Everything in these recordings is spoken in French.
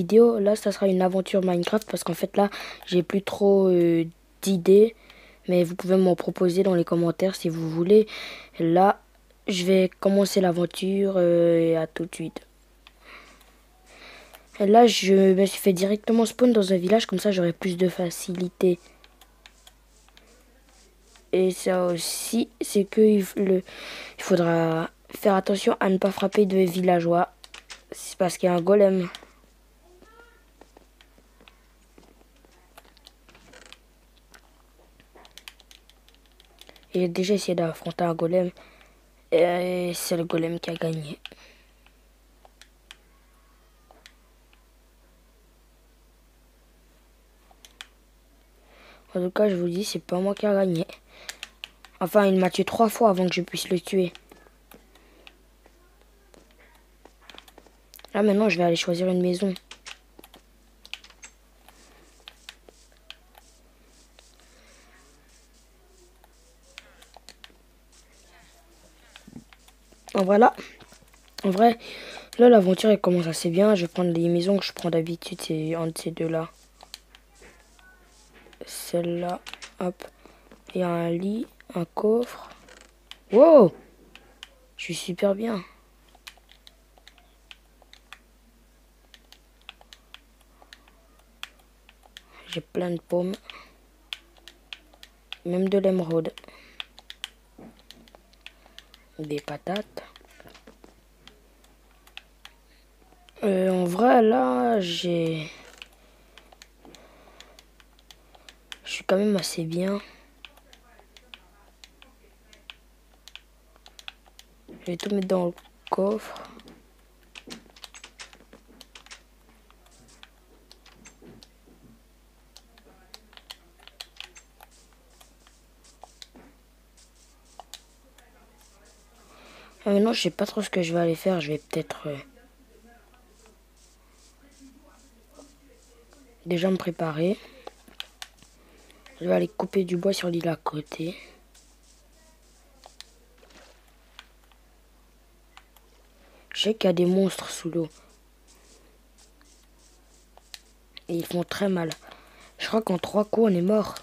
vidéo. Là, ça sera une aventure Minecraft parce qu'en fait, là, j'ai plus trop d'idées. Mais vous pouvez m'en proposer dans les commentaires si vous voulez. Là, je vais commencer l'aventure et à tout de suite. Et là, je me suis fait directement spawn dans un village. Comme ça, j'aurai plus de facilité. Et ça aussi, c'est que il faudra faire attention à ne pas frapper de villageois. C'est parce qu'il y a un golem. Et j'ai déjà essayé d'affronter un golem. Et c'est le golem qui a gagné. En tout cas, je vous dis, c'est pas moi qui a gagné. Enfin, il m'a tué 3 fois avant que je puisse le tuer. Là, maintenant, je vais aller choisir une maison. Voilà. En vrai, là, l'aventure, elle commence assez bien. Je vais prendre les maisons que je prends d'habitude. C'est un de ces deux-là. Celle-là, hop. Il y a un lit, un coffre. Wow! Je suis super bien. J'ai plein de pommes. Même de l'émeraude. Des patates. En vrai, là, je suis quand même assez bien. Je vais tout mettre dans le coffre. Maintenant, je sais pas trop ce que je vais aller faire. Je vais peut-être déjà me préparer. Je vais aller couper du bois sur l'île à côté. Je sais qu'il y a des monstres sous l'eau. Et ils font très mal. Je crois qu'en 3 coups, on est mort.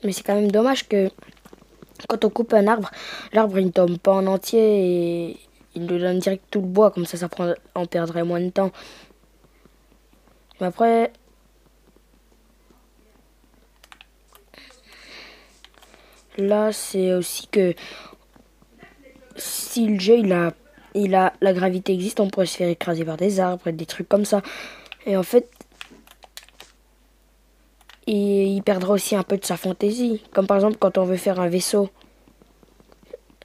Mais c'est quand même dommage que quand on coupe un arbre, l'arbre il ne tombe pas en entier et il nous donne direct tout le bois. Comme ça on perdrait moins de temps. Mais après, là c'est aussi que si le jeu la gravité existe, on pourrait se faire écraser par des arbres et des trucs comme ça. Et en fait, il perdra aussi un peu de sa fantaisie. Comme par exemple quand on veut faire un vaisseau.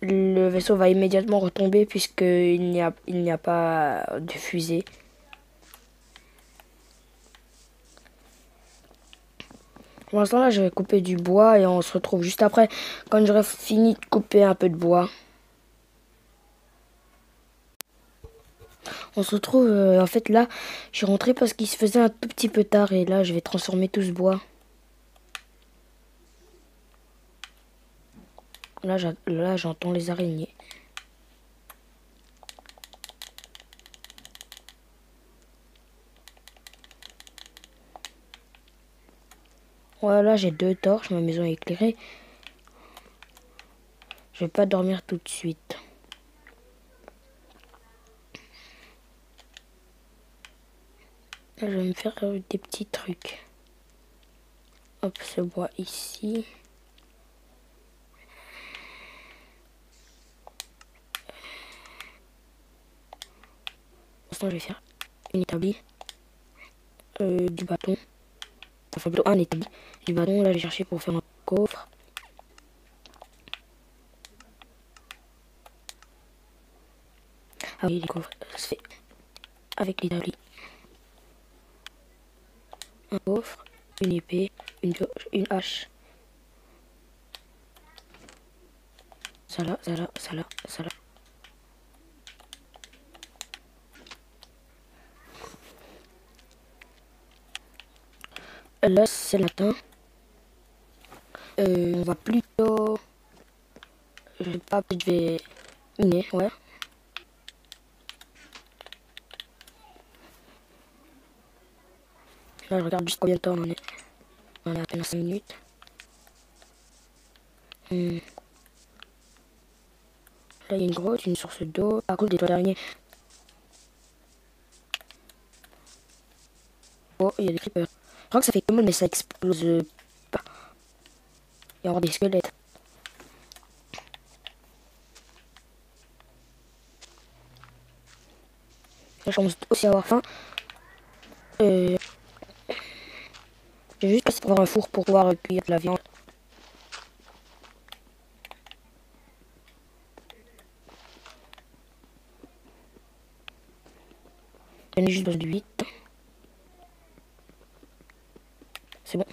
Le vaisseau va immédiatement retomber puisqu'il n'y a pas de fusée. Pour l'instant là je vais couper du bois et on se retrouve juste après quand j'aurai fini de couper un peu de bois. On se retrouve en fait là je suis rentré parce qu'il se faisait un tout petit peu tard et là je vais transformer tout ce bois. Là j'entends les araignées. Voilà, j'ai 2 torches, ma maison est éclairée. Je vais pas dormir tout de suite. Là, je vais me faire des petits trucs. Hop, ce bois ici. Pour l'instant, je vais faire une établie. Du bâton. Enfin, plutôt un établi. Du bâton, là, je vais chercher pour faire un coffre. Ah oui, les coffres, ça se fait avec l'établi. Un coffre, une épée, une hache. Ça là, ça là, ça là, ça là. Là, c'est le matin. On va plus Oh, je sais pas, peut-être je vais miner, ouais. Là, je regarde juste combien de temps on en est. On est à peine à 5 minutes. Là, il y a une grotte, une source d'eau. À cause des toits d'araignée. Oh, il y a des creepers. Je crois que ça fait comme mais ça explose pas. Il y a encore des squelettes. Là, je commence aussi à avoir faim. J'ai juste passé pour avoir un four pour pouvoir cuire de la viande. J'en ai juste besoin de 8. C'est bon.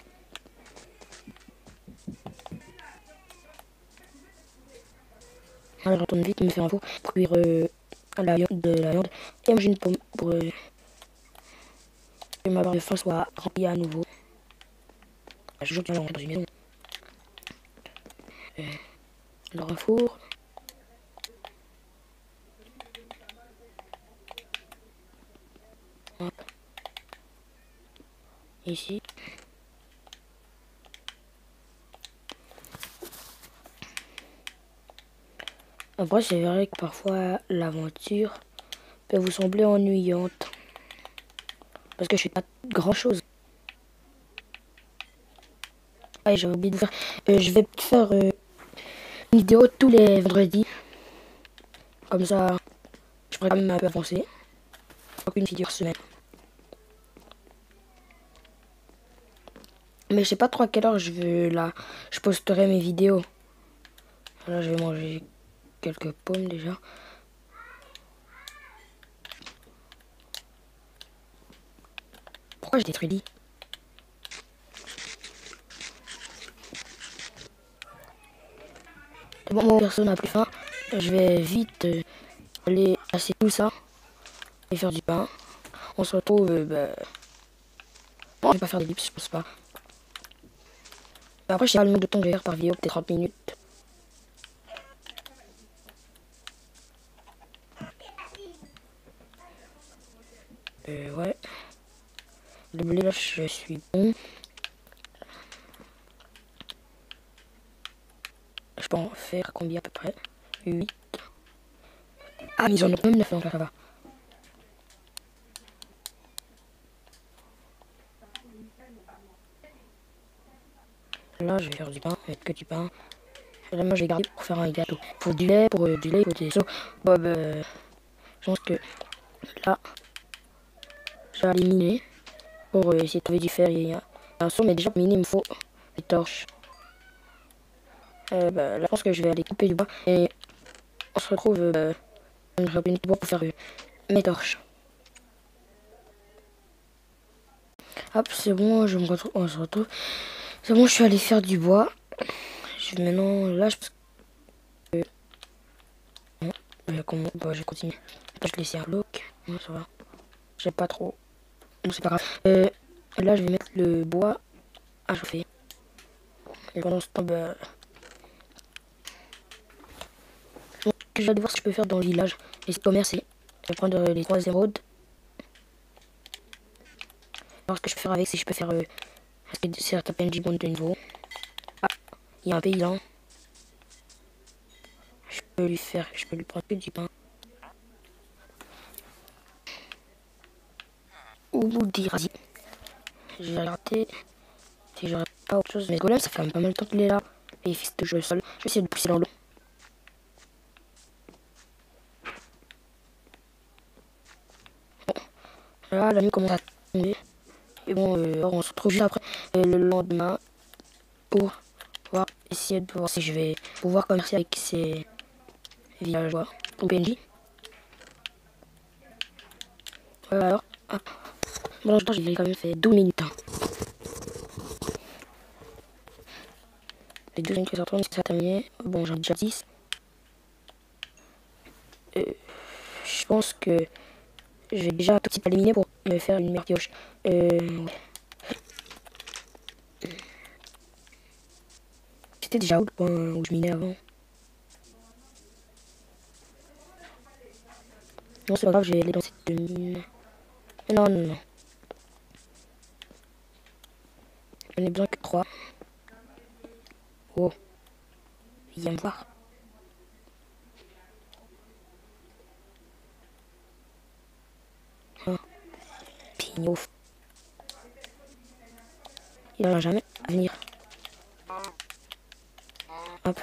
Alors, je retourne vite me faire un four pour cuire de la viande. Et manger une pomme pour que ma barre de faim soit remplie à nouveau. Je suis toujours dans une maison. Alors, un four. Hop. Ici. Après, c'est vrai que parfois l'aventure peut vous sembler ennuyante. Parce que je fais pas grand chose. Ah, j'ai oublié de vous faire. Je vais faire une vidéo tous les vendredis. Comme ça, je pourrais quand même un peu avancer. Une vidéo par semaine. Mais je sais pas trop à quelle heure je posterai mes vidéos. Là, je vais manger quelques pommes déjà. Pourquoi j'ai détruit le lit? C'est bon, mon perso n'a plus faim. Je vais vite aller passer tout ça et faire du pain. On se retrouve. Bon, je vais pas faire des lips, je pense pas. Après, je sais pas le nombre de temps que je vais faire par vidéo, peut-être 30 minutes. Ouais. Le blé là, je suis bon. Je peux en faire combien à peu près? 8. Ah, mais ils en ont même 9, donc là, ça va. Là, je vais faire du pain, avec que du pain. Et là, moi, je vais garder pour faire un gâteau. Pour du lait, pour du lait, il faut des seaux. Bon, je pense que là, je vais aller miner pour essayer de trouver du fer. Il y a un seau, mais déjà, pour miner, il me faut des torches. Là, je pense que je vais aller couper du bois et on se retrouve une du bois pour faire mes torches. Hop, c'est bon, on se retrouve. C'est bon, je suis allé faire du bois. Maintenant, là, je pense que... comment... je vais continuer. Là, je vais laisser un bloc. Non, ça va. J'ai pas trop. Non, c'est pas grave. Là, je vais mettre le bois à chauffer. Et pendant ce temps, je vais aller voir ce que je peux faire dans le village. Essayer de commercer. Je vais prendre les 3 émeraudes. Alors, ce que je peux faire avec, c'est que je peux faire... certains PNJ bonnes de niveau. Ah, il y a un paysan. Je peux lui prendre que du pain. Ou des radis. J'ai regardé si j'aurais pas autre chose. Mais ce golem, ça fait quand même pas mal de temps qu'il est là. Et il fait de jouer au sol. Je vais essayer de le pousser dans l'eau. Bon, là, la nuit commence à tomber. Et bon, on se retrouve juste après le lendemain pour pouvoir essayer de voir si je vais pouvoir commercer avec ces villageois ou PNJ. Alors, ah. Bon, j'ai quand même fait 12 minutes. Hein. Les 12 minutes que ça tourne, c'est terminé. Bon, j'en ai déjà 10. Je pense que je vais déjà un tout petit peu éliminer pour me faire une meilleure pioche. J'étais déjà où le point où je minais avant? Non, c'est pas grave, je vais aller dans cette mine. Non, non, non. J'en ai besoin que 3. Oh, il vient me voir. Oh, Pigno. Il n'arrive jamais à venir. Hop.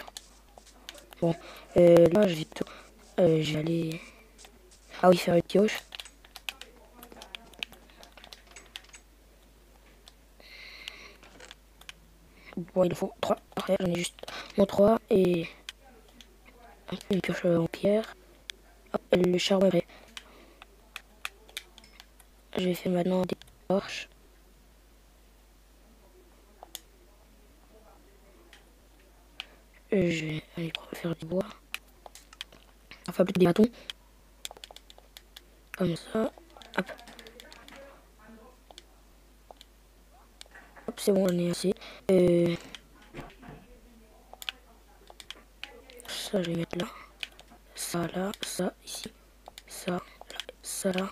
Bon, là, je vais tout... je vais aller... Ah oui, faire une pioche. Bon, il faut 3. Après, j'en ai juste mon 3 et... un peu une pioche en pierre. Hop, le charbon est prêt. Je vais faire maintenant des torches. Je vais aller faire du bois. Enfin, plutôt des bâtons. Comme ça. Hop. Hop, c'est bon, j'en ai assez. Ça, je vais mettre là. Ça, là. Ça, ici. Ça, là. Ça, là.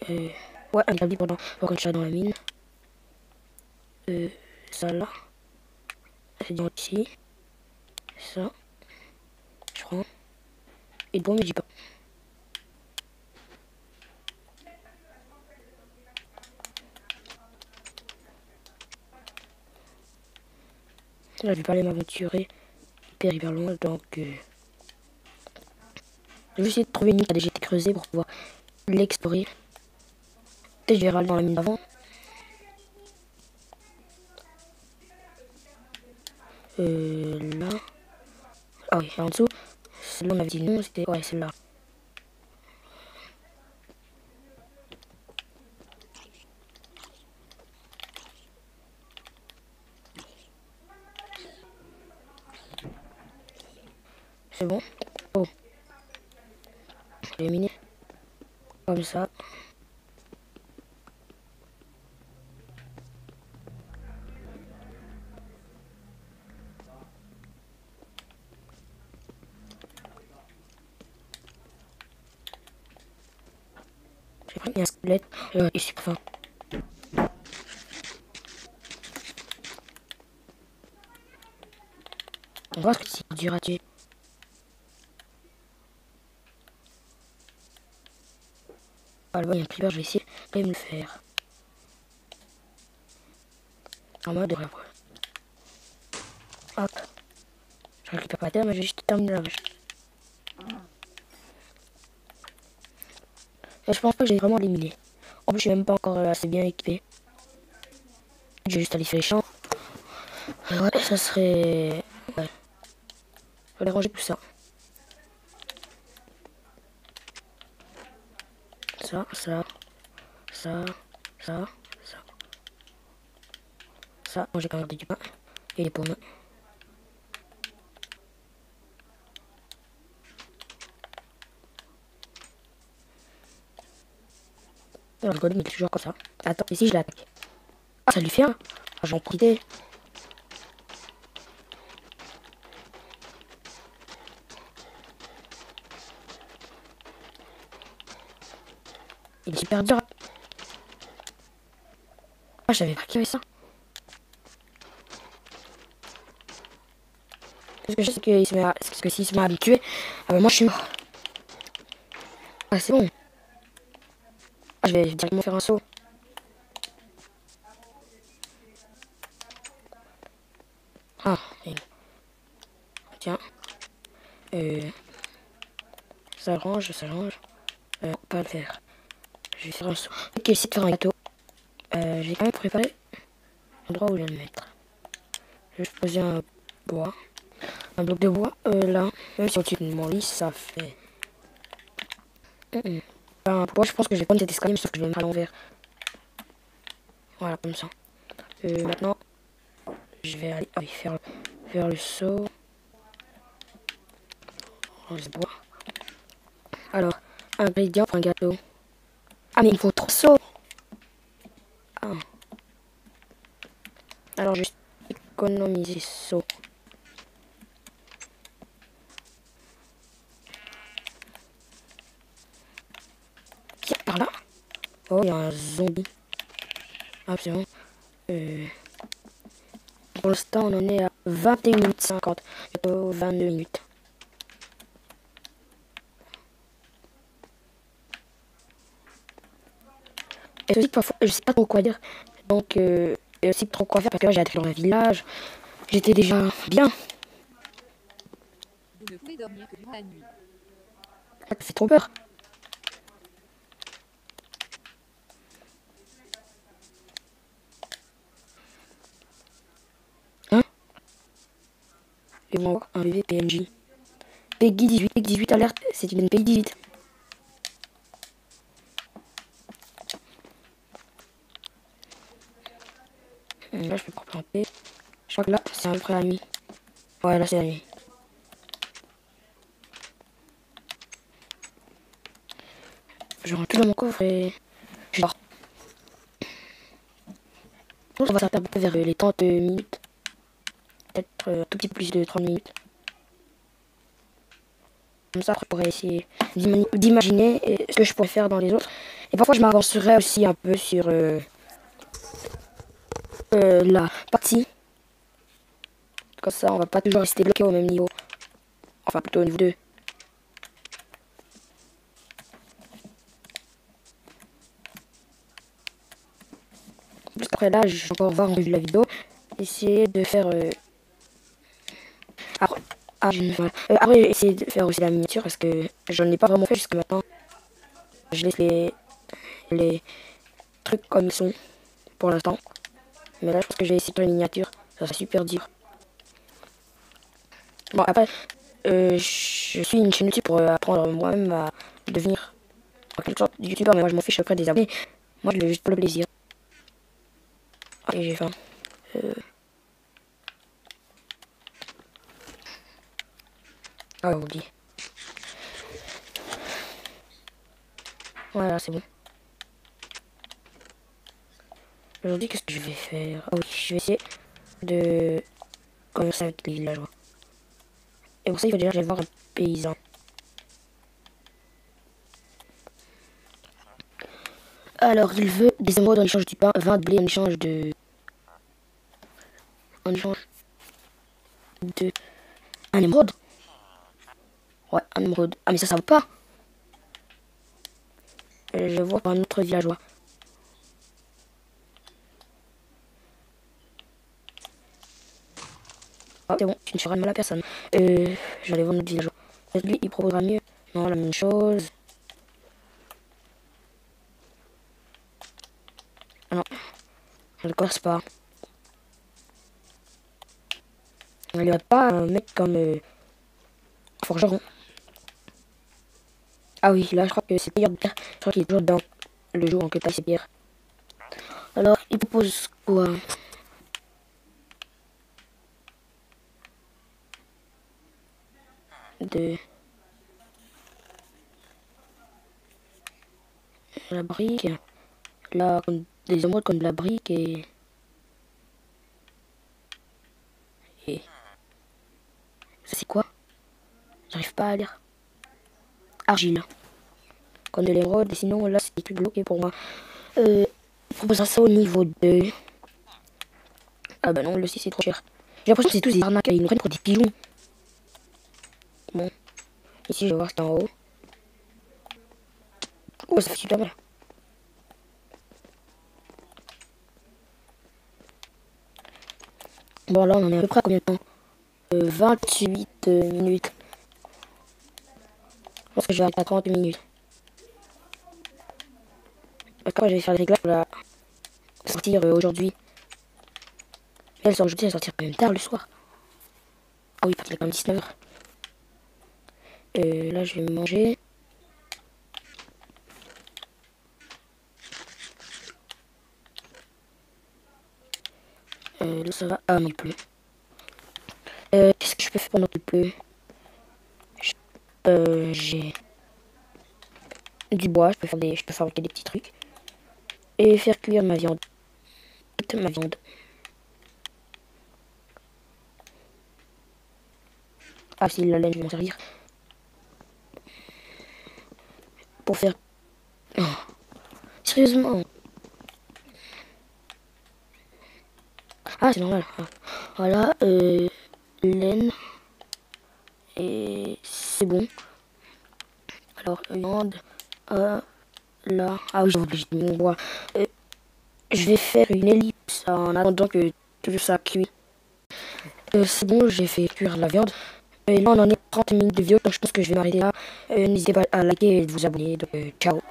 Ouais, un établi pour quand je suis dans la mine. Ça, là. C'est bien ici. Ça. Je prends. Et bon, mais je dis pas. Là, je vais pas aller m'aventurer hyper loin, donc je vais essayer de trouver une mine qui a déjà été creusée pour pouvoir l'explorer. Peut-être je vais aller dans la mine d'avant. Là. Ah oui, en dessous. Celle-là, on avait dit non, c'était... Ouais, celle-là. C'est bon. Oh. Je l'ai miné. Comme ça. J'ai pris un squelette. Il est super fin. On voit ce que c'est dur à tuer. Ah là-bas, il y a un creeper, je vais essayer de me le faire. En mode de voilà. Hop. Je récupère pas la terre, mais je vais juste terminer la vache. Et je pense pas que j'ai vraiment éliminé. En plus, je suis même pas encore assez bien équipé. Je vais juste aller faire les champs. Ouais, ça serait... Ouais. Je vais ranger tout ça. Ça, ça, ça, ça, ça. Ça, moi j'ai quand même gardé du pain. Et les pommes. Alors, le golem il est toujours comme ça. Attends, ici je l'attaque. Ah, ça lui fait un. Ah, j'en profitais. Il est super dur. Ah, je savais pas qu'il y avait ça. Parce que je sais qu'il se met à... Parce que s'il se met à habituer, ah bah moi je suis mort. Ah, c'est bon. Ah, je vais directement faire un saut. Ah, et... Tiens. Ça range, ça range. Pas le faire. Je vais faire un saut. Ok, essayer de faire un gâteau. Je vais quand même préparer l'endroit où je vais le mettre. Je vais poser un bois. Un bloc de bois. Là. Même si au-dessus de mon lit, ça fait... Un bois, je pense que je vais prendre cet escalier, mais sauf que je vais le mettre à l'envers. Voilà, comme ça. Maintenant, je vais aller faire le saut. On se bois. Alors, ingrédients pour un gâteau. Ah, mais il faut 3 sauts. Ah. Alors, juste économiser saut. Oh, il y a un zombie. Absolument. Pour l'instant, on en est à 21 minutes 50. Bientôt 22 minutes. Et aussi, parfois, je sais pas trop quoi dire. Donc, et aussi trop quoi faire parce que là, j'ai atterri dans un village. J'étais déjà bien. Vous ne pouvez dormir que durant la nuit. Ça fait trop peur. Hein? Ils vont avoir un bébé PNJ. Peggy 18, Peggy 18 alerte, c'est une Peggy 18. Là, je peux pas planter. Je crois que là, c'est à peu près la nuit. Ouais, là, c'est la nuit. Je rentre plus dans mon coffre et je dors. Donc, on va s'arrêter à peu près vers les 30 minutes. Peut-être un tout petit peu plus de 30 minutes. Comme ça, après, je pourrais essayer d'imaginer ce que je pourrais faire dans les autres. Et parfois, je m'avancerai aussi un peu sur la partie. Comme ça, on va pas toujours rester bloqué au même niveau. Enfin, plutôt au niveau 2. Juste après là, je vais encore voir en vue de la vidéo. Essayer de faire... Après, voilà. Après, essayer de faire aussi la miniature parce que j'en ai pas vraiment fait jusqu'à maintenant. Je laisse les trucs comme ils sont pour l'instant. Mais là, je pense que je vais essayer de faire une miniature. Ça sera super dur. Bon, après, je suis une chaîne YouTube pour apprendre moi-même à devenir en quelque sorte youtubeur. Mais moi, je m'en fiche après des abonnés. Moi, je le fais juste pour le plaisir. Et j'ai faim. Ah, j'ai oublié. Voilà, c'est bon. Aujourd'hui, qu'est-ce que je vais faire? Ah oui, je vais essayer de commencer avec les villageois. Et pour ça, il faut déjà que j'aille voir un paysan. Alors, il veut des émeraudes en échange du pain, 20 de blé en échange de... En échange de... Un émeraude? Ouais, un émeraude. Ah, mais ça vaut pas. Je vois un autre villageois. Ah, c'est bon, tu ne feras de mal à personne. J'allais voir notre villageois. Lui, il proposera mieux. Non, la même chose. Ah non, je ne corse pas. Il n'y a pas un mec comme forgeron. Ah oui, là, je crois que c'est Pierre de Pierre. Je crois qu'il est toujours dans le jour en que passe Pierre. Alors, il propose quoi? De la brique. Là, des émeraudes comme de la brique et... Ça, c'est quoi? J'arrive pas à lire. Argile. Comme de l'émeraude. Et sinon, là, c'est plus bloqué pour moi. Il proposera ça au niveau 2. Ah bah non, le 6 c'est trop cher. J'ai l'impression que c'est tous des arnaques. Ils nous prennent pour des pigeons. Bon. Ici, je vais voir c'est en haut. Oh, ça fait super mal. Bon, là, on en est à peu près à combien de temps? 28 minutes. Je pense que je vais arrêter à 30 minutes. Après, je vais faire les réglages pour la sortir aujourd'hui. Elle sort aujourd'hui, elle sortir quand même tard le soir. Ah oui, parce qu'il est quand même 19h. Là, je vais manger. Là, ça va. Ah, non, il pleut. Qu'est-ce que je peux faire pendant qu'il pleut? J'ai du bois, je peux fabriquer des petits trucs. Et faire cuire ma viande. Toute ma viande. Ah, si, la laine, je vais m'en servir. Pour faire... Oh. sérieusement. Ah, c'est normal. Ah. Voilà, laine. Et c'est bon. Alors, viande. Là. Ah oui, j'ai oublié mon bois. Je vais faire une ellipse en attendant que tout ça cuit. C'est bon, j'ai fait cuire la viande. Et là, on en est 30 minutes de vidéo, donc je pense que je vais m'arrêter là. N'hésitez pas à liker et de vous abonner. Donc, ciao.